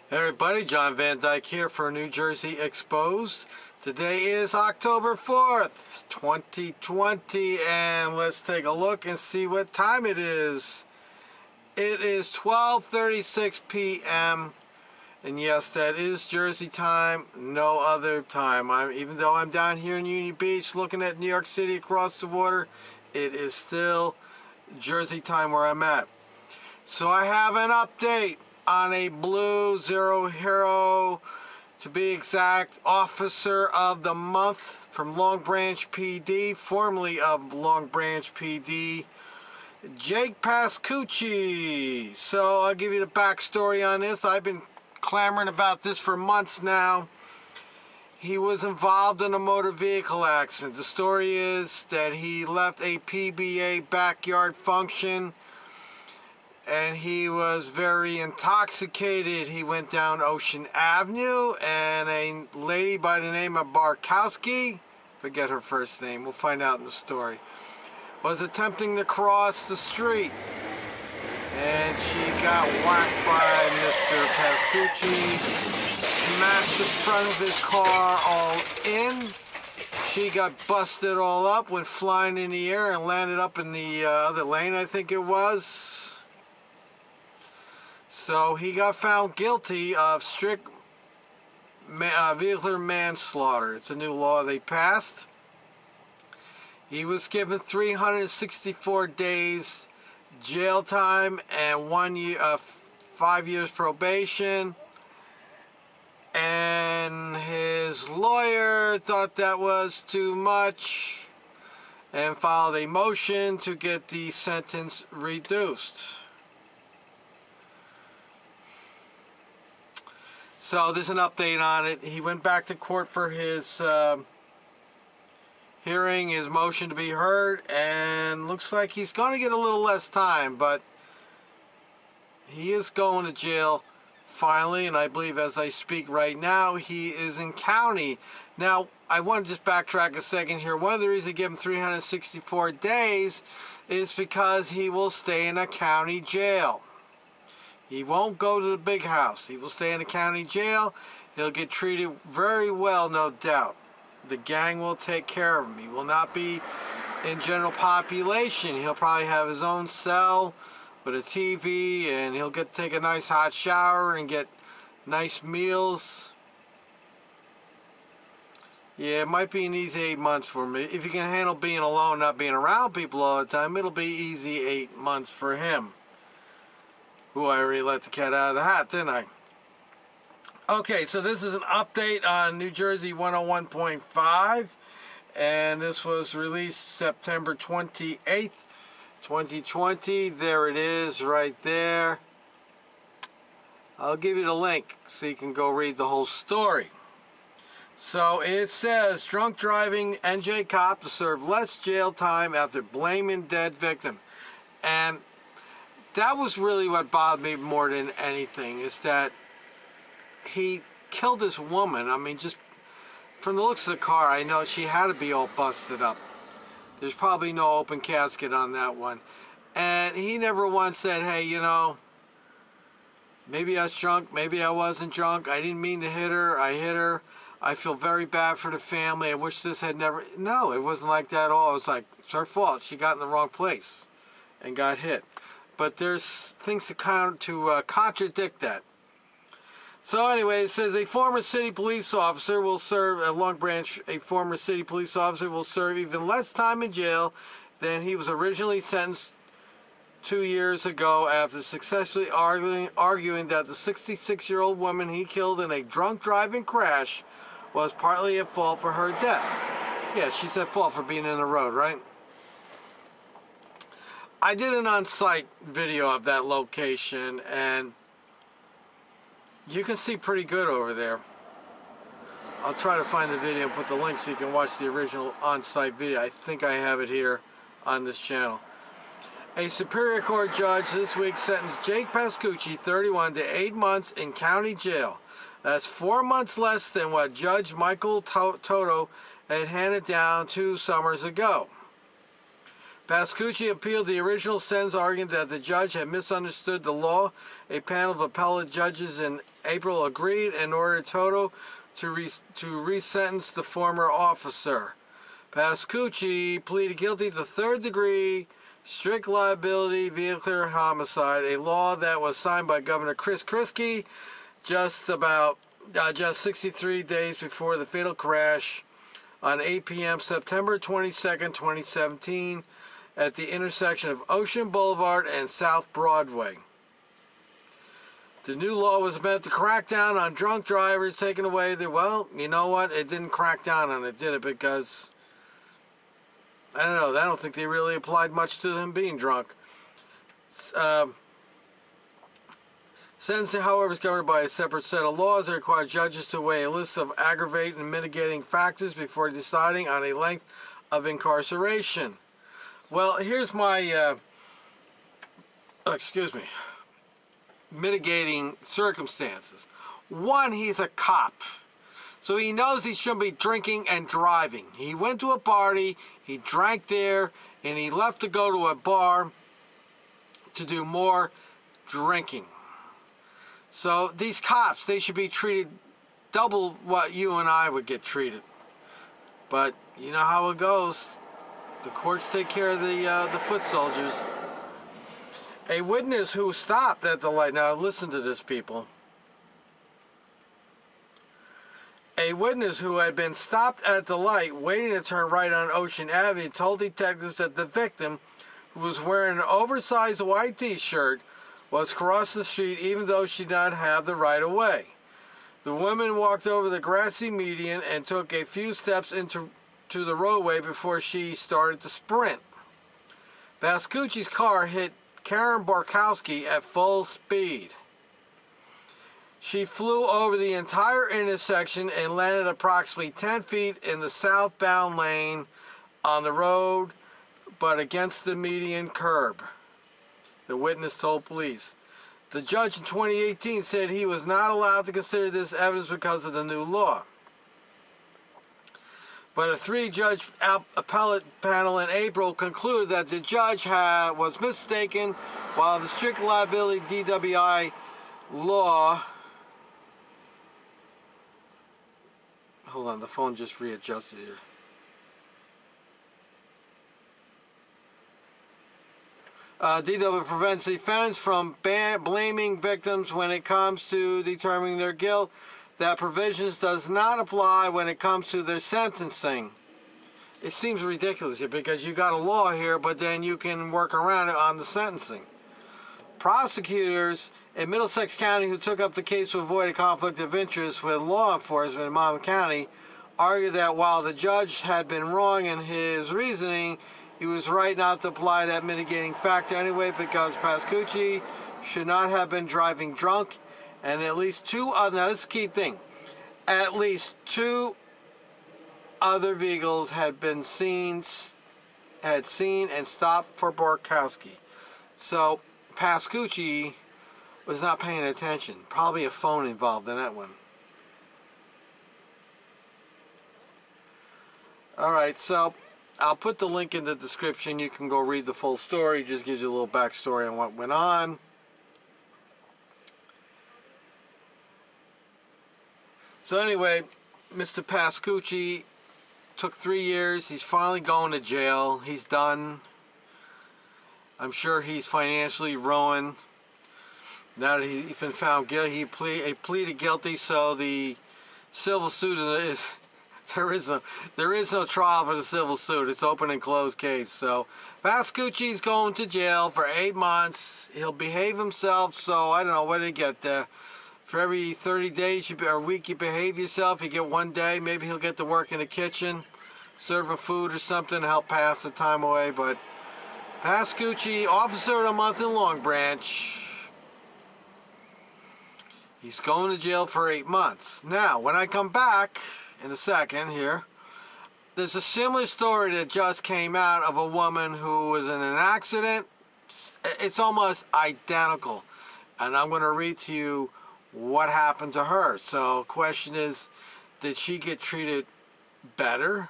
Hey everybody, John Van Dyke here for New Jersey Exposed. Today is October 4th, 2020, and let's take a look and see what time it is. It is 12:36 p.m. and yes, that is Jersey time, no other time. Even though I'm down here in Union Beach looking at New York City across the water, it is still Jersey time where I'm at. So I have an update on a Blue Zero Hero, to be exact, Officer of the Month from Long Branch PD, formerly of Long Branch PD, Jake Pascucci. So I'll give you the backstory on this. I've been clamoring about this for months now. He was involved in a motor vehicle accident. The story is that he left a PBA backyard function and he was very intoxicated. He went down Ocean Avenue, and a lady by the name of Barkowski, forget her first name, we'll find out in the story, was attempting to cross the street, and she got whacked by Mr. Pascucci, smashed the front of his car all in. She got busted all up, went flying in the air and landed up in the other lane, I think it was. So he got found guilty of strict vehicular manslaughter. It's a new law they passed. He was given 364 days jail time and 5 years probation. And his lawyer thought that was too much and filed a motion to get the sentence reduced. So there's an update on it. He went back to court for his hearing, his motion to be heard, and looks like he's going to get a little less time, but he is going to jail finally, and I believe as I speak right now, he is in county. Now, I want to just backtrack a second here. One of the reasons they give him 364 days is because he will stay in a county jail. He won't go to the big house. He will stay in the county jail. He'll get treated very well, no doubt. The gang will take care of him. He will not be in general population. He'll probably have his own cell with a TV, and he'll get to take a nice hot shower and get nice meals. Yeah, it might be an easy 8 months for me. If you can handle being alone, not being around people all the time, it'll be easy 8 months for him. Ooh, I already let the cat out of the hat, didn't I? Okay, so this is an update on New Jersey 101.5, and this was released September 28th, 2020. There it is, right there. I'll give you the link so you can go read the whole story. So it says, drunk driving NJ cop to serve less jail time after blaming dead victim. And that was really what bothered me more than anything, is that he killed this woman. I mean, just from the looks of the car, I know she had to be all busted up. There's probably no open casket on that one. And he never once said, hey, you know, maybe I was drunk, maybe I wasn't drunk, I didn't mean to hit her, I hit her, I feel very bad for the family, I wish this had never... No, it wasn't like that at all. It was like, it's her fault, she got in the wrong place and got hit. But there's things to contradict that. So anyway, it says a former city police officer will serve, at Long Branch, a former city police officer will serve even less time in jail than he was originally sentenced 2 years ago after successfully arguing that the 66-year-old woman he killed in a drunk driving crash was partly at fault for her death. Yeah, she's at fault for being in the road, right? I did an on-site video of that location, and you can see pretty good over there. I'll try to find the video and put the link so you can watch the original on-site video. I think I have it here on this channel. A Superior Court judge this week sentenced Jake Pascucci, 31, to 8 months in county jail. That's 4 months less than what Judge Michael Toto had handed down 2 summers ago. Pascucci appealed the original sentence, arguing that the judge had misunderstood the law. A panel of appellate judges in April agreed and ordered Toto to resentence the former officer. Pascucci pleaded guilty to third-degree strict liability vehicular homicide, a law that was signed by Governor Chris Christie just 63 days before the fatal crash on 8 p.m. September 22nd, 2017, at the intersection of Ocean Boulevard and South Broadway. The new law was meant to crack down on drunk drivers, taking away the, well, you know what, it didn't crack down on it, did it? Because, I don't know, I don't think they really applied much to them being drunk. Sentencing, however, is governed by a separate set of laws that require judges to weigh a list of aggravating and mitigating factors before deciding on a length of incarceration. Well, here's my, mitigating circumstances. One, he's a cop. So he knows he shouldn't be drinking and driving. He went to a party, he drank there, and he left to go to a bar to do more drinking. So these cops, they should be treated double what you and I would get treated. But you know how it goes. The courts take care of the foot soldiers. A witness who stopped at the light. Now listen to this, people. A witness who had been stopped at the light waiting to turn right on Ocean Avenue told detectives that the victim, who was wearing an oversized white t-shirt, was crossing the street even though she did not have the right of way. The woman walked over the grassy median and took a few steps into the roadway before she started to sprint. Pascucci's car hit Karen Borkowski at full speed. She flew over the entire intersection and landed approximately 10 feet in the southbound lane on the road, but against the median curb, the witness told police. The judge in 2018 said he was not allowed to consider this evidence because of the new law. But a three-judge appellate panel in April concluded that the judge was mistaken, while the strict liability DWI law... Hold on, the phone just readjusted here. DW prevents defendants from blaming victims when it comes to determining their guilt. That provisions does not apply when it comes to their sentencing. It seems ridiculous here because you got a law here, but then you can work around it on the sentencing. Prosecutors in Middlesex County who took up the case to avoid a conflict of interest with law enforcement in Monmouth County argued that while the judge had been wrong in his reasoning, he was right not to apply that mitigating factor anyway because Pascucci should not have been driving drunk, and at least two other, now this is the key thing, at least two other vehicles had seen and stopped for Borkowski. So Pascucci was not paying attention. Probably a phone involved in that one. Alright, so I'll put the link in the description. You can go read the full story. It just gives you a little backstory on what went on. So anyway, Mr. Pascucci took 3 years. He's finally going to jail. He's done. I'm sure he's financially ruined. Now that he's been found guilty, he pleaded guilty, so the civil suit is... There is no trial for the civil suit. It's open and closed case. So Pascucci's going to jail for 8 months. He'll behave himself. So I don't know, what did he get there? For every 30 days or a week you behave yourself, you get 1 day. Maybe he'll get to work in the kitchen, serving food or something to help pass the time away. But Pascucci, officer of the month in Long Branch, he's going to jail for 8 months. Now, when I come back in a second here, there's a similar story that just came out of a woman who was in an accident. It's almost identical. And I'm going to read to you what happened to her. So question is, did she get treated better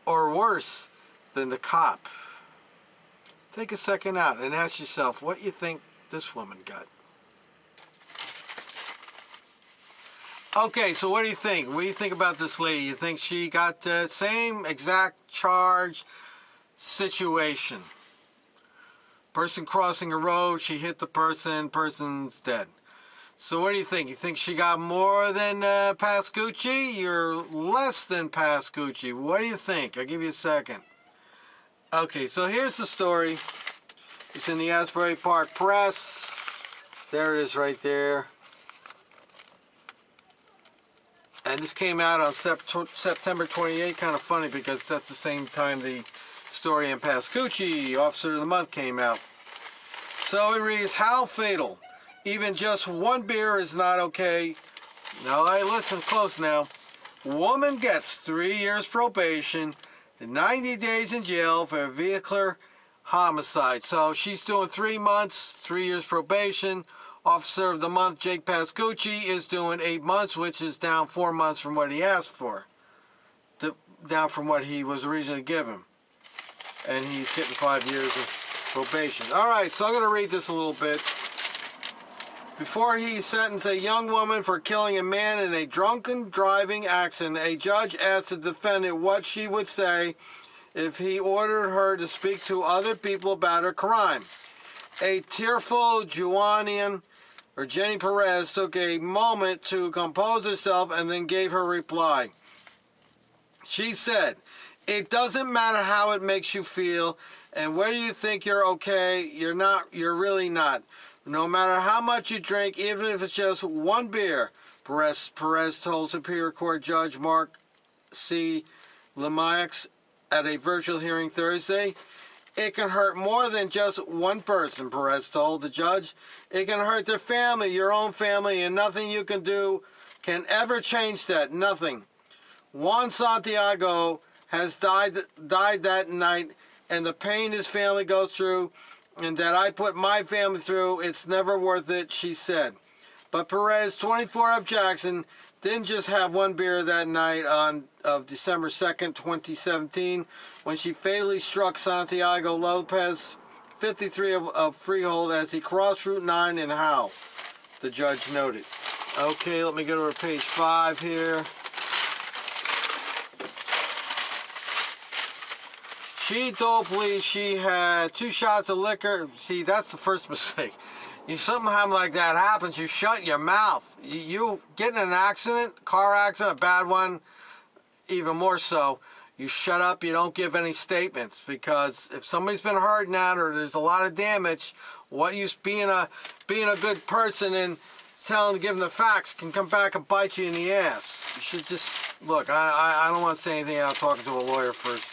or worse than the cop? Take a second out and ask yourself what you think this woman got. Okay, so what do you think? What do you think about this lady? You think she got the same exact charge situation? Person crossing a road, she hit the person, person's dead. So what do you think? You think she got more than Pascucci? You're less than Pascucci. What do you think? I'll give you a second. Okay, so here's the story. It's in the Asbury Park Press. There it is right there. And this came out on September 28th. Kind of funny because that's the same time the story in Pascucci, Officer of the Month, came out. So it reads, how fatal? Even just one beer is not okay. Now, listen close now. Woman gets 3 years probation and 90 days in jail for vehicular homicide. So she's doing 3 months, 3 years probation. Officer of the Month, Jake Pascucci, is doing 8 months, which is down 4 months from what he asked for. Down from what he was originally given. And he's getting 5 years of probation. Alright, so I'm going to read this a little bit. Before he sentenced a young woman for killing a man in a drunken driving accident, a judge asked the defendant what she would say if he ordered her to speak to other people about her crime. A tearful Jenny Perez took a moment to compose herself and then gave her reply. She said, "It doesn't matter how it makes you feel, and whether you think you're okay, you're not, you're really not. No matter how much you drink, even if it's just one beer," Perez told Superior Court Judge Mark C. Lemax at a virtual hearing Thursday. "It can hurt more than just one person," Perez told the judge. "It can hurt their family, your own family, and nothing you can do can ever change that. Nothing. Juan Santiago has died that night, and the pain his family goes through, and that I put my family through, it's never worth it," she said. But Perez, 24, of Jackson, didn't just have one beer that night of December 2nd, 2017, when she fatally struck Santiago Lopez, 53, of Freehold, as he crossed Route 9 in Howell, the judge noted. Okay, let me go to page 5 here. She told police she had 2 shots of liquor. See, that's the first mistake. Something like that happens, you shut your mouth. You get in an accident, car accident, a bad one, even more so, you shut up, you don't give any statements, because if somebody's been hurt now or there's a lot of damage, what you being a good person and telling, give them the facts can come back and bite you in the ass. You should just, look, I don't want to say anything without talking to a lawyer first.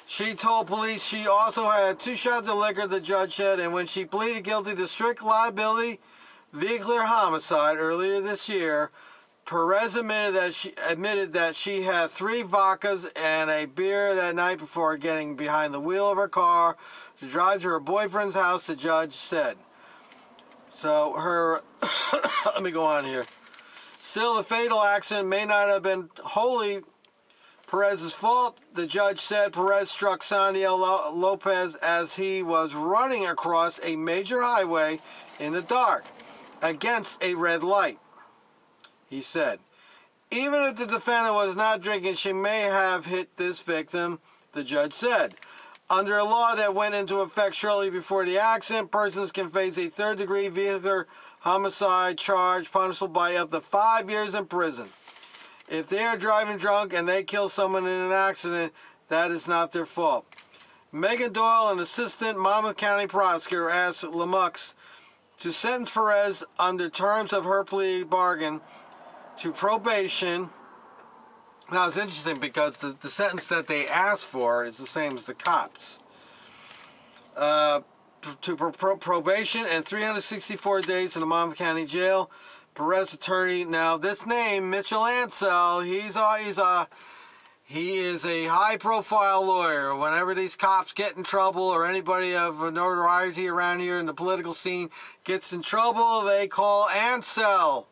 She told police she also had 2 shots of liquor, the judge said, and when she pleaded guilty to strict liability vehicular homicide earlier this year, Perez admitted that she had 3 vodkas and a beer that night before getting behind the wheel of her car to drive to her boyfriend's house, the judge said. So her, let me go on here. Still, the fatal accident may not have been wholly Perez's fault. The judge said Perez struck Santiago Lopez as he was running across a major highway in the dark against a red light. He said, "Even if the defendant was not drinking, she may have hit this victim," the judge said. Under a law that went into effect shortly before the accident, persons can face a third-degree vehicular homicide charge punishable by up to 5 years in prison. If they are driving drunk and they kill someone in an accident, that is not their fault. Megan Doyle, an assistant Monmouth County prosecutor, asked Lemux to sentence Perez under terms of her plea bargain to probation. Now, it's interesting because the sentence that they asked for is the same as the cops. To probation and 364 days in the Monmouth County Jail. Perez attorney, now this name, Mitchell Ansell, he is a high-profile lawyer. Whenever these cops get in trouble or anybody of notoriety around here in the political scene gets in trouble, they call Ansell.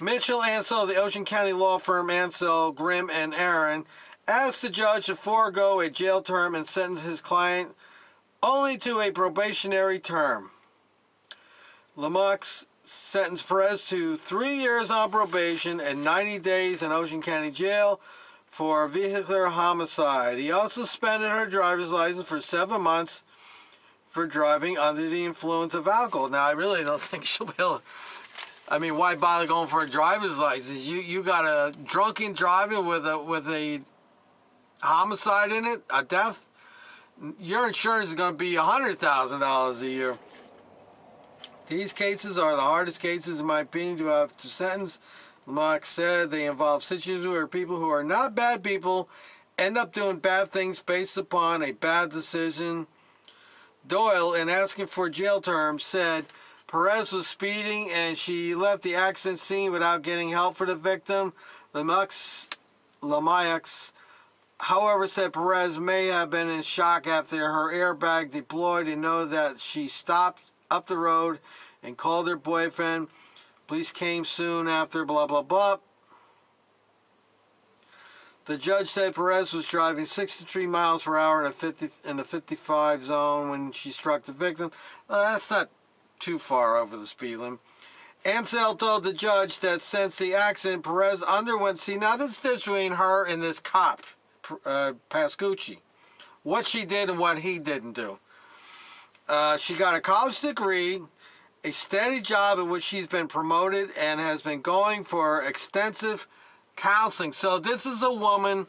Mitchell Ansell of the Ocean County law firm Ansell, Grimm, and Aaron asked the judge to forego a jail term and sentence his client only to a probationary term. Lamarck sentenced Perez to 3 years on probation and 90 days in Ocean County Jail for vehicular homicide. He also suspended her driver's license for 7 months for driving under the influence of alcohol. Now, I really don't think she'll be able to, I mean, why bother going for a driver's license? You got a drunken driving with a homicide in it, a death. Your insurance is going to be $100,000 a year. These cases are the hardest cases, in my opinion, to have to sentence. Lamarck said they involve situations where people who are not bad people end up doing bad things based upon a bad decision. Doyle, in asking for jail term, said Perez was speeding and she left the accident scene without getting help for the victim. Lamarck, however, said Perez may have been in shock after her airbag deployed and know that she stopped up the road and called her boyfriend. Police came soon after, blah, blah, blah. The judge said Perez was driving 63 miles per hour in the 55 zone when she struck the victim. That's not too far over the speed limit. Ansel told the judge that since the accident, Perez underwent, see, now this is between her and this cop, Pascucci. What she did and what he didn't do. She got a college degree, a steady job at which she's been promoted, and has been going for extensive counseling. So this is a woman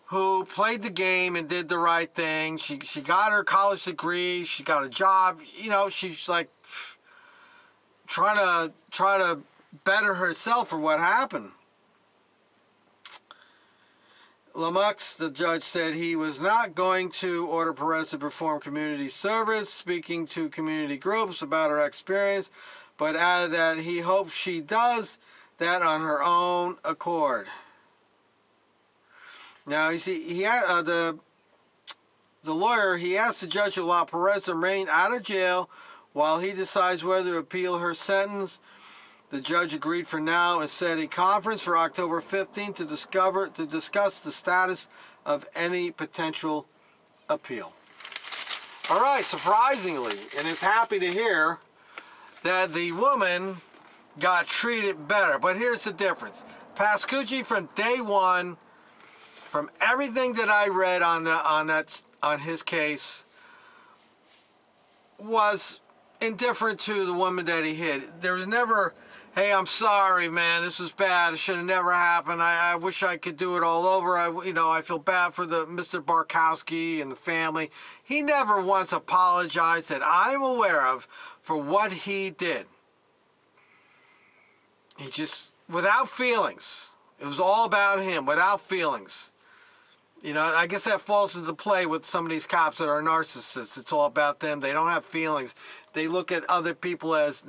who played the game and did the right thing. She got her college degree. She got a job. You know, she's like trying to better herself for what happened. Lamarck, the judge, said he was not going to order Perez to perform community service, speaking to community groups about her experience, but added that he hopes she does that on her own accord. Now, you see, he had, the lawyer, he asked the judge to allow Perez to remain out of jail while he decides whether to appeal her sentence. The judge agreed for now and set a conference for October 15th to discuss the status of any potential appeal. All right, surprisingly, and it's happy to hear that the woman got treated better. But here's the difference. Pascucci, from day one, from everything that I read on his case, was indifferent to the woman that he hit. There was never, hey, I'm sorry, man, this was bad. It should have never happened. I wish I could do it all over. I feel bad for the Mr. Barkowski and the family. He never once apologized that I'm aware of for what he did. He just, without feelings. It was all about him, without feelings. You know, I guess that falls into play with some of these cops that are narcissists. It's all about them. They don't have feelings. They look at other people as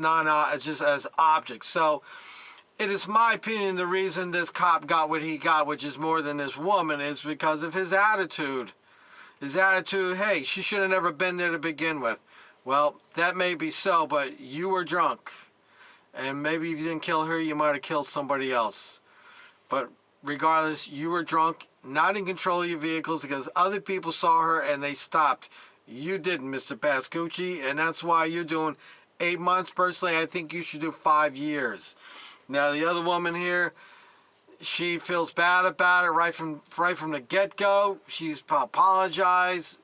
just as objects. So it is my opinion the reason this cop got what he got, which is more than this woman, is because of his attitude. His attitude, hey, she should have never been there to begin with. Well, that may be so, but you were drunk. And maybe if you didn't kill her, you might have killed somebody else. But regardless, you were drunk, not in control of your vehicles because other people saw her and they stopped. You didn't, Mr. Pascucci, and that's why you're doing 8 months. Personally, I think you should do 5 years. Now, the other woman here, she feels bad about it right from the get-go. She's apologized.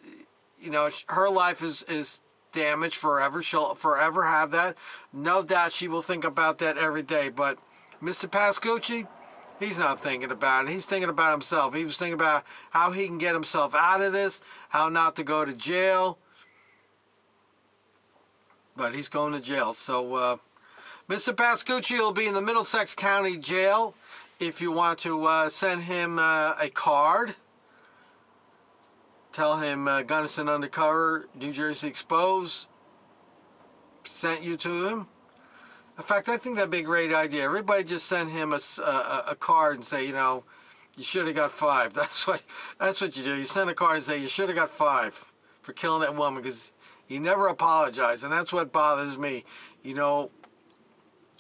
You know, her life is damaged forever. She'll forever have that. No doubt she will think about that every day. But Mr. Pascucci, he's not thinking about it. He's thinking about himself. He was thinking about how he can get himself out of this, how not to go to jail. But he's going to jail. So, Mr. Pascucci will be in the Middlesex County Jail. If you want to send him a card, tell him Gunnison Undercover, New Jersey Exposed sent you to him. In fact, I think that'd be a great idea. Everybody just send him a card and say, you know, you should have got 5. That's what you do. You send a card and say you should have got 5 for killing that woman because he never apologized, and that's what bothers me. You know,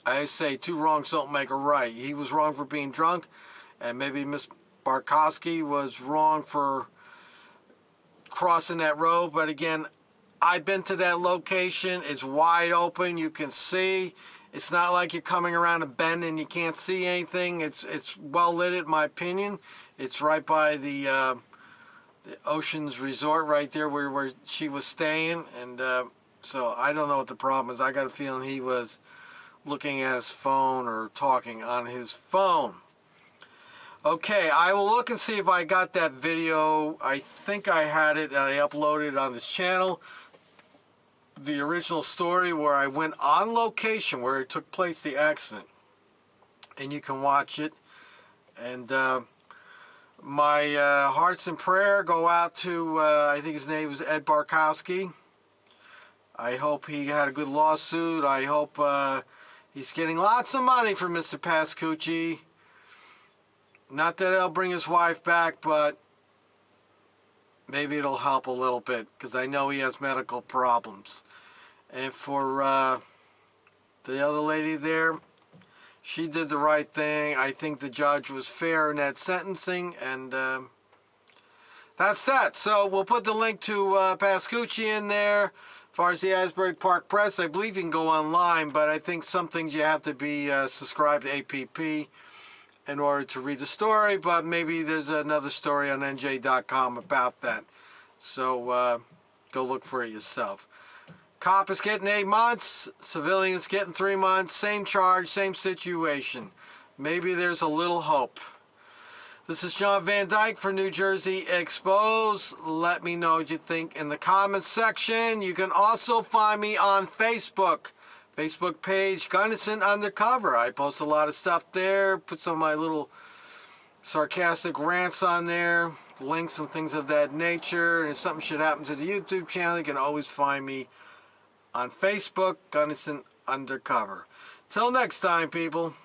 I say 2 wrongs don't make a right. He was wrong for being drunk, and maybe Miss Barkowski was wrong for crossing that road. But again, I've been to that location. It's wide open. You can see. It's not like you're coming around a bend and you can't see anything. It's well lit, in my opinion. It's right by the Oceans Resort right there where she was staying. And so I don't know what the problem is. I got a feeling he was looking at his phone or talking on his phone. Okay, I will look and see if I got that video. I think I had it and I uploaded it on this channel. The original story where I went on location where it took place, the accident. And you can watch it. And my hearts and prayer go out to, I think his name was Ed Barkowski. I hope he had a good lawsuit. I hope he's getting lots of money from Mr. Pascucci. Not that it'll bring his wife back, but maybe it'll help a little bit, because I know he has medical problems. And for the other lady there, she did the right thing. I think the judge was fair in that sentencing, and that's that. So we'll put the link to Pascucci in there. As far as the Asbury Park Press, I believe you can go online, but I think some things you have to be subscribed to APP in order to read the story, but maybe there's another story on NJ.com about that. So go look for it yourself. Cop is getting 8 months, civilian is getting 3 months, same charge, same situation. Maybe there's a little hope. This is John Van Dyke for New Jersey Exposed. Let me know what you think in the comments section. You can also find me on Facebook. Facebook page, Gunnison Undercover. I post a lot of stuff there, put some of my little sarcastic rants on there, links and things of that nature. And if something should happen to the YouTube channel, you can always find me on Facebook, Gunnison Undercover. Till next time, people.